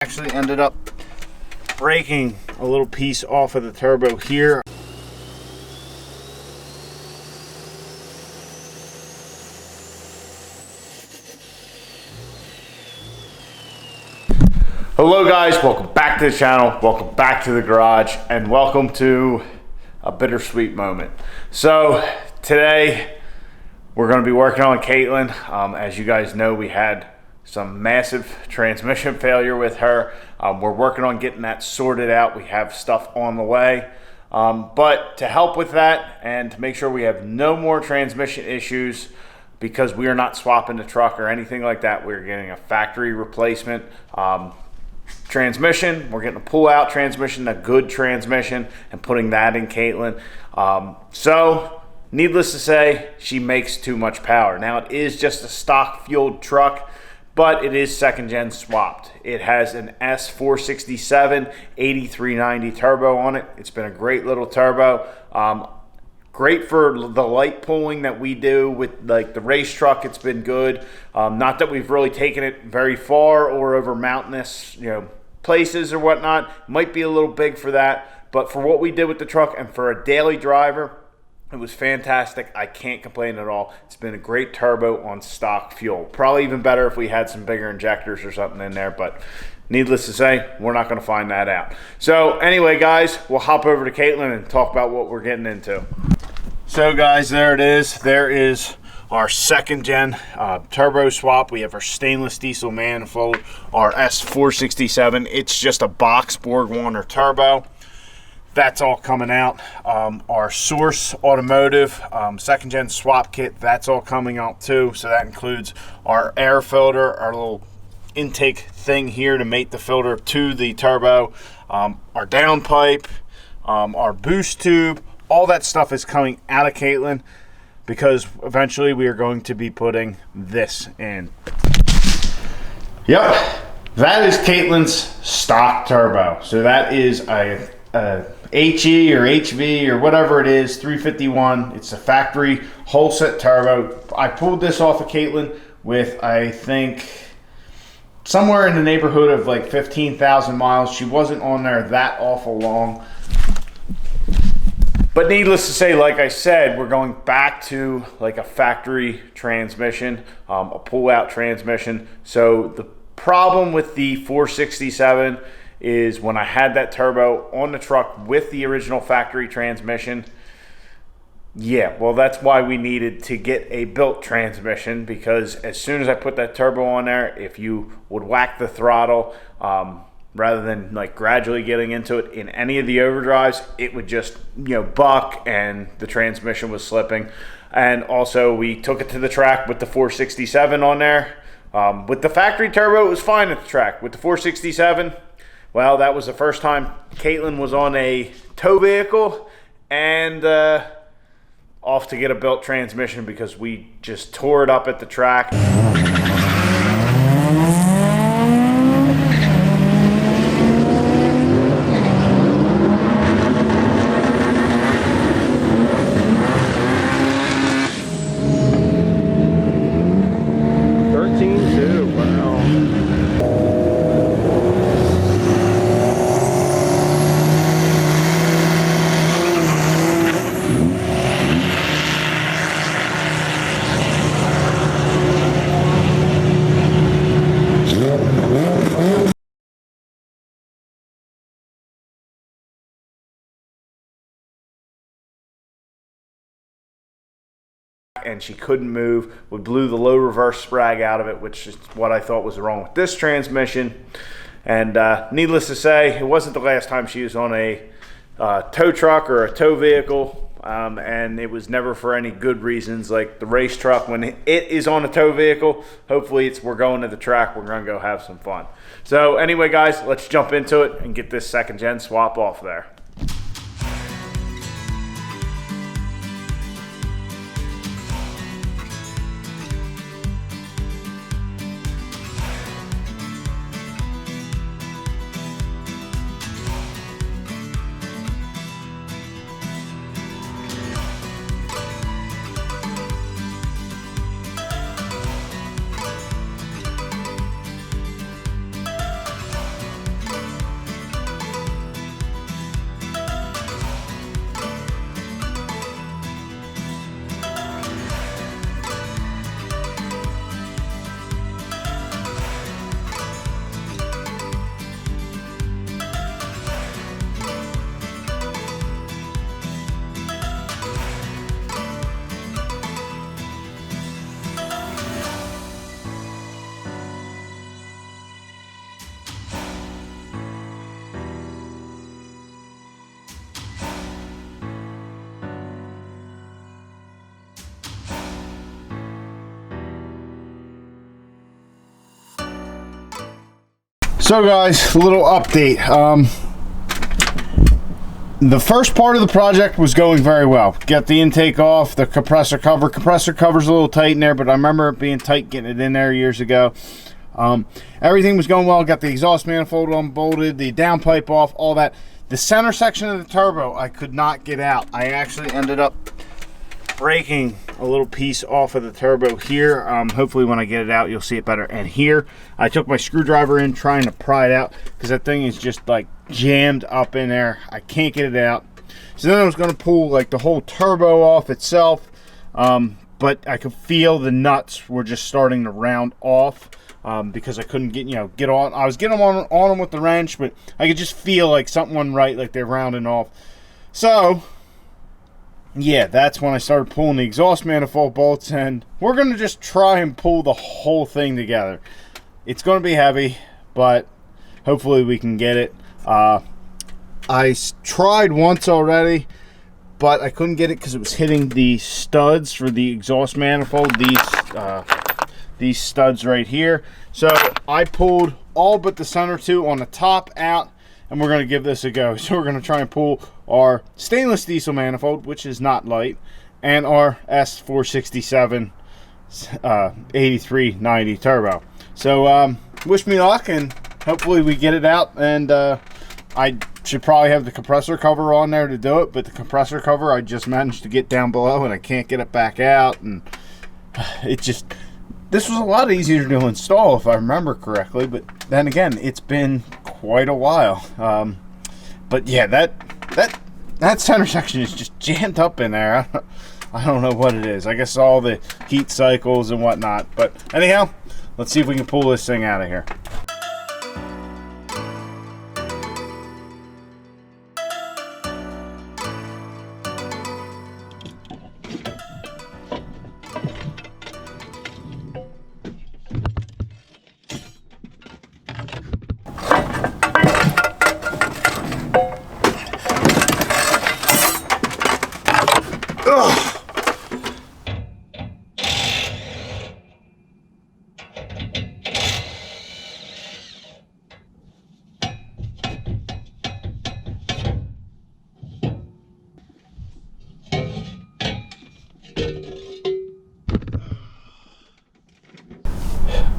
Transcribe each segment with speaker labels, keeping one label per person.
Speaker 1: Actually ended up breaking a little piece off of the turbo here. Hello guys, welcome back to the channel, welcome back to the garage, and welcome to a bittersweet moment. So today we're going to be working on Caitlin. As you guys know, we had some massive transmission failure with her. We're working on getting that sorted out. We have stuff on the way. But to help with that and to make sure we have no more transmission issues, because we are not swapping the truck or anything like that, we're getting a factory replacement transmission. We're getting a pull-out transmission, a good transmission, and putting that in Caitlin. So needless to say, she makes too much power. Now, it is just a stock fueled truck, but it is second gen swapped. It has an S400 8390 turbo on it. It's been a great little turbo. Great for the light pulling that we do with like the race truck. It's been good. Not that we've really taken it very far or over mountainous, places or whatnot. Might be a little big for that, but for what we did with the truck and for a daily driver, it was fantastic. I can't complain at all. It's been a great turbo on stock fuel. Probably even better if we had some bigger injectors or something in there, but needless to say, we're not going to find that out. So anyway, guys, we'll hop over to Caitlin and talk about what we're getting into. So guys, there it is. There is our second gen turbo swap. We have our stainless diesel manifold, our S467. It's just a box BorgWarner turbo. That's all coming out. Our Source Automotive second gen swap kit, that's all coming out too. So that includes our air filter, our little intake thing here to mate the filter to the turbo, our downpipe, our boost tube. All that stuff is coming out of Caitlin because eventually we are going to be putting this in. Yep, that is Caitlin's stock turbo. So that is a HE or HV or whatever it is, 351. It's a factory whole set turbo. I pulled this off of Caitlin with, I think, somewhere in the neighborhood of like 15,000 miles. She wasn't on there that awful long. But needless to say, like I said, we're going back to like a factory transmission, a pull-out transmission. So the problem with the 467 is when I had that turbo on the truck with the original factory transmission, yeah, well, that's why we needed to get a built transmission, because as soon as I put that turbo on there, if you would whack the throttle, rather than like gradually getting into it in any of the overdrives, it would just, buck and the transmission was slipping. And also we took it to the track with the 467 on there. With the factory turbo, it was fine at the track. With the 467, well, that was the first time Caitlin was on a tow vehicle and off to get a built transmission because we just tore it up at the track. And she couldn't move. We blew the low reverse sprag out of it, which is what I thought was wrong with this transmission. And needless to say, it wasn't the last time she was on a tow truck or a tow vehicle, and it was never for any good reasons. Like the race truck, when it is on a tow vehicle, hopefully we're going to the track, we're going to go have some fun. So anyway, guys, let's jump into it and get this second gen swap off there.
Speaker 2: So guys, a little update. The first part of the project was going very well. Get the intake off, the compressor cover. Compressor cover's a little tight in there, but I remember it being tight getting it in there years ago. Everything was going well. Got the exhaust manifold unbolted, the downpipe off, all that. The center section of the turbo, I could not get out. I actually ended up breaking a little piece off of the turbo here. Hopefully when I get it out, you'll see it better. And here, I took my screwdriver in trying to pry it out because that thing is just like jammed up in there. I can't get it out. So then I was going to pull like the whole turbo off itself, but I could feel the nuts were just starting to round off. Because I couldn't get on. I was getting them on them with the wrench, but I could just feel like something wasn't right, like they're rounding off. So, yeah, that's when I started pulling the exhaust manifold bolts, and we're going to just try and pull the whole thing together. It's going to be heavy, but hopefully we can get it. I tried once already, but I couldn't get it because it was hitting the studs for the exhaust manifold. These studs right here. So I pulled all but the center two on the top out, and we're going to give this a go. So we're going to try and pull our stainless diesel manifold, which is not light, and our S467 8390 turbo. So wish me luck, and hopefully we get it out. And I should probably have the compressor cover on there to do it, but the compressor cover I just managed to get down below, and I can't get it back out, and it just... This was a lot easier to install if I remember correctly, but then again, it's been quite a while. But yeah, that center section is just jammed up in there. I don't know what it is. I guess all the heat cycles and whatnot. But anyhow, let's see if we can pull this thing out of here.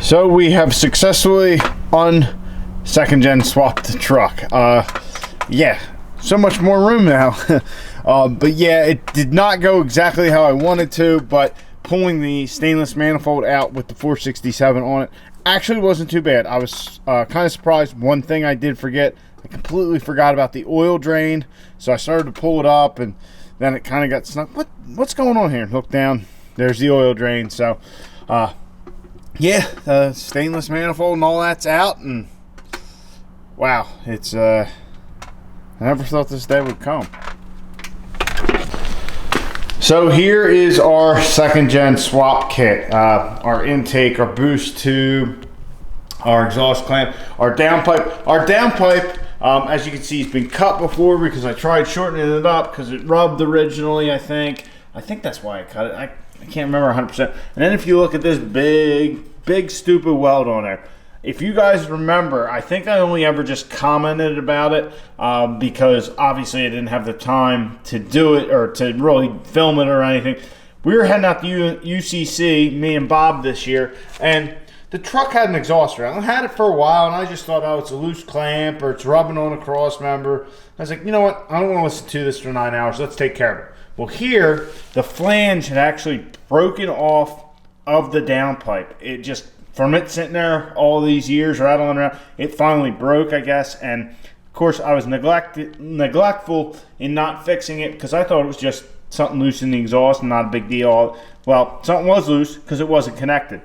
Speaker 2: So we have successfully second gen swapped the truck. Yeah, so much more room now. But yeah, it did not go exactly how I wanted to, but pulling the stainless manifold out with the 467 on it actually wasn't too bad. I was kind of surprised. One thing I did forget, I completely forgot about the oil drain, so I started to pull it up, and then it kind of got stuck. What's going on here? Look down, there's the oil drain. So yeah, the stainless manifold and all that's out, and wow, it's I never thought this day would come. So here is our second gen swap kit. Our intake, our boost tube, our exhaust clamp, our downpipe. Our downpipe, as you can see, has been cut before because I tried shortening it up because it rubbed originally, I think that's why I cut it. I can't remember 100%. And then if you look at this big stupid weld on there, if you guys remember, I think I only ever just commented about it because obviously I didn't have the time to do it or to really film it or anything. We were heading out to UCC, me and Bob, this year, and the truck had an exhaust rail. I had it for a while, and I just thought, oh, it's a loose clamp or it's rubbing on a cross member. I was like, you know what? I don't want to listen to this for 9 hours. Let's take care of it. Well, here, the flange had actually broken off of the downpipe. It just, from it sitting there all these years rattling around, it finally broke, I guess. And of course, I was neglectful in not fixing it because I thought it was just something loose in the exhaust and not a big deal. Well, something was loose because it wasn't connected.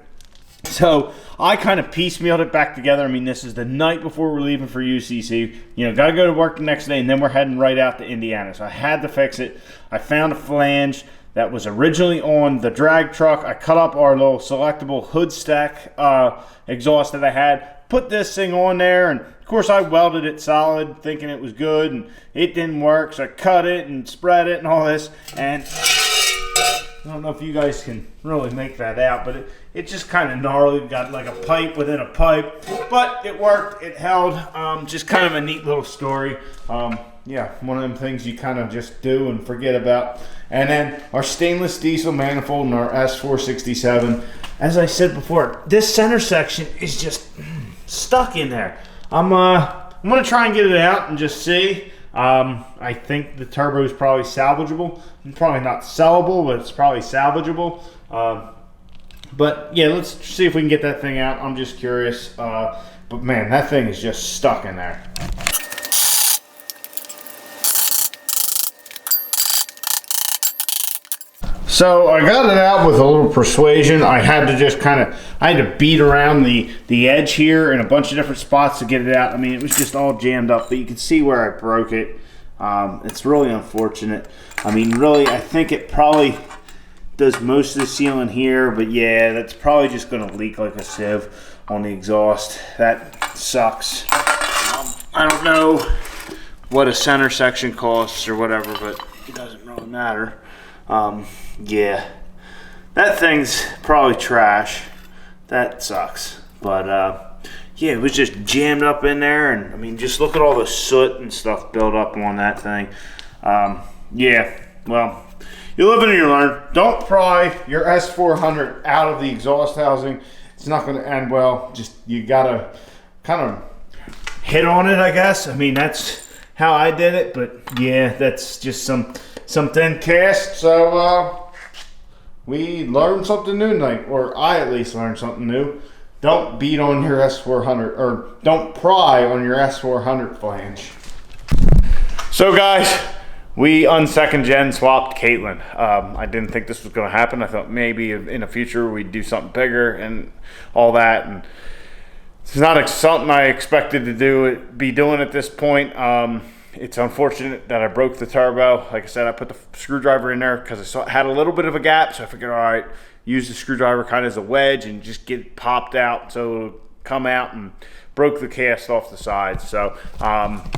Speaker 2: So I kind of piecemealed it back together. I mean, this is the night before we're leaving for UCC. You know, got to go to work the next day, and then we're heading right out to Indiana. So I had to fix it. I found a flange that was originally on the drag truck. I cut up our little selectable hood stack exhaust that I had, put this thing on there, and of course I welded it solid thinking it was good, and it didn't work. So I cut it and spread it and all this, and I don't know if you guys can really make that out, but it just kind of gnarly. Got like a pipe within a pipe, but it worked. It held. Just kind of a neat little story. Yeah, one of them things you kind of just do and forget about. And then our stainless diesel manifold in our S467. As I said before, this center section is just stuck in there. I'm gonna try and get it out and just see. I think the turbo is probably salvageable. Probably not sellable, but it's probably salvageable. But yeah, let's see if we can get that thing out. I'm just curious. But man, that thing is just stuck in there. So I got it out with a little persuasion. I had to just I had to beat around the edge here in a bunch of different spots to get it out. I mean, it was just all jammed up, but you can see where I broke it. It's really unfortunate. I mean, really, I think it probably does most of the sealing here, but yeah, that's probably just gonna leak like a sieve on the exhaust. That sucks. I don't know what a center section costs or whatever, but it doesn't really matter. Yeah, that thing's probably trash. That sucks. But yeah, it was just jammed up in there, and I mean, just look at all the soot and stuff built up on that thing. Yeah, well, you live and you learn. Don't pry your S400 out of the exhaust housing. It's not going to end well. Just, you gotta kind of hit on it, I guess. I mean, that's how I did it, but yeah, that's just some thin cast. So we learned something new tonight, or I at least learned something new. Don't beat on your S400, or don't pry on your S400 flange. So guys, we unsecond gen swapped Caitlin. I didn't think this was going to happen. I thought maybe in the future we'd do something bigger and all that, and it's not something I expected to be doing at this point. It's unfortunate that I broke the turbo. Like I said, I put the screwdriver in there because I had a little bit of a gap, so I figured, all right, use the screwdriver kind of as a wedge and just get it popped out so it'll come out, and broke the cast off the side. So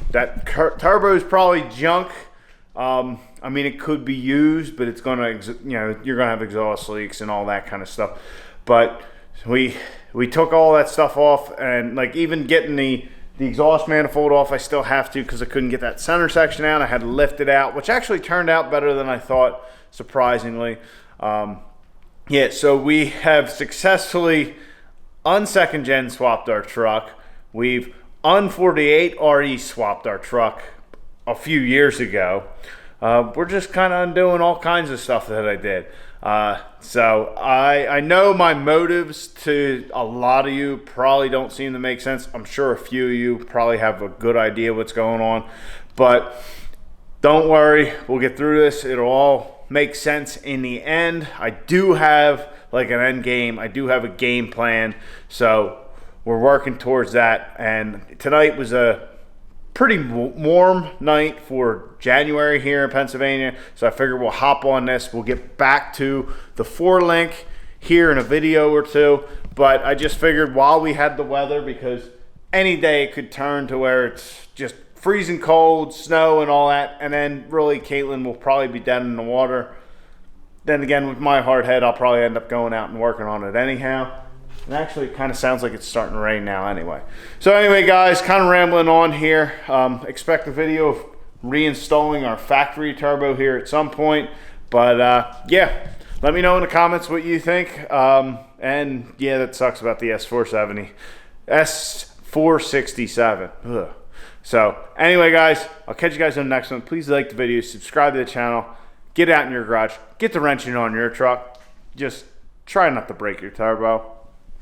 Speaker 2: that turbo is probably junk. I mean, it could be used, but it's gonna, you're gonna have exhaust leaks and all that kind of stuff. But we took all that stuff off, and like even getting the exhaust manifold off, I still have to, because I couldn't get that center section out. I had to lift it out, which actually turned out better than I thought, surprisingly. Yeah, so we have successfully unsecond gen swapped our truck. We've un-48 RE swapped our truck a few years ago. We're just kind of undoing all kinds of stuff that I did. So I know my motives to a lot of you probably don't seem to make sense. I'm sure a few of you probably have a good idea what's going on, but don't worry, we'll get through this. It'll all make sense in the end. I do have like an end game. I do have a game plan, so we're working towards that. And tonight was a pretty warm night for January here in Pennsylvania, so I figured we'll hop on this. We'll get back to the 4-link here in a video or two, but I just figured while we had the weather, because any day it could turn to where it's just freezing cold, snow and all that, and then really Caitlin will probably be dead in the water. Then again, with my hard head, I'll probably end up going out and working on it anyhow. And actually, it kind of sounds like it's starting to rain now anyway. So anyway, guys, kind of rambling on here. Expect a video of reinstalling our factory turbo here at some point. But yeah, let me know in the comments what you think. And yeah, that sucks about the S467. Ugh. So anyway, guys, I'll catch you guys on the next one. Please like the video, subscribe to the channel, get out in your garage, get the wrenching on your truck. Just try not to break your turbo.